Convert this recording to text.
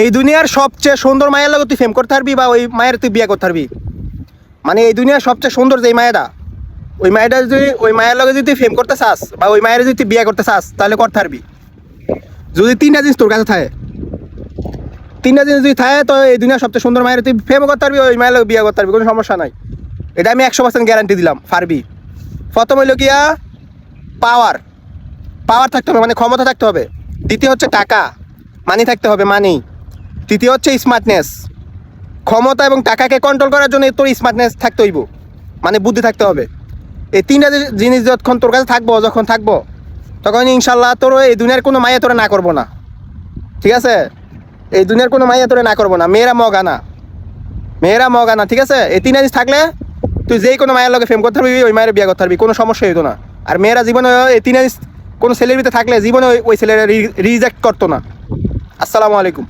এই দুনিয়ার সবচেয়ে সুন্দর মায়ের লগে তুই ফেম করতে পারবি বা ওই মায়ের তুই বিয়ে করতে পারবি। মানে এই দুনিয়ার সবচেয়ে সুন্দর যেই মায়েরা, ওই মায়েরা যদি ওই মায়ের লগে যদি তুই ফেম করতে চাস বা ওই মায়ের যদি তুই বিয়ে করতে চাস তাহলে করতে পারবি। যদি তিনটা জিনিস তোর কাছে থাকে, তিনটা জিনিস যদি থাকে তো এই দুনিয়ার সবচেয়ে সুন্দর মায়ের তুই ফেম করতে পারবি, ওই মায়ের লগে বিয়ে করতে পারবি, কোনো সমস্যা নাই। এটা আমি 100% গ্যারান্টি দিলাম পারবি। প্রথম হইল গিয়া পাওয়ার, পাওয়ার থাকতে হবে, মানে ক্ষমতা থাকতে হবে। দ্বিতীয় হচ্ছে টাকা, মানি থাকতে হবে, মানি। তৃতীয় হচ্ছে স্মার্টনেস, ক্ষমতা এবং টাকাকে কন্ট্রোল করার জন্য তোর স্মার্টনেস থাকতে হইব, মানে বুদ্ধি থাকতে হবে। এই তিনটা জিনিস যখন তোর কাছে থাকবো, যখন থাকবো তখন ইনশাল্লাহ তোর এই দুনিয়ার কোনো মাইয়া তোরে না করবো না। ঠিক আছে, এই দুনিয়ার কোনো মাইয়া তোরে না করবো না। মেয়েরা মগানা, মেয়েরা মগানা, ঠিক আছে। এই তিনটা জিনিস থাকলে তুই যেই কোনো মায়ের লগে ফেম করতে পারবি, ওই মায়ের বিয়ে করতে পারবি, কোনো সমস্যা হইতো না। আর মেয়েরা জীবনে এই তিনটা জিনিস কোনো ছেলের ভিতরে থাকলে জীবনে ওই ছেলেরা রিজেক্ট করতো না। আসসালামু আলাইকুম।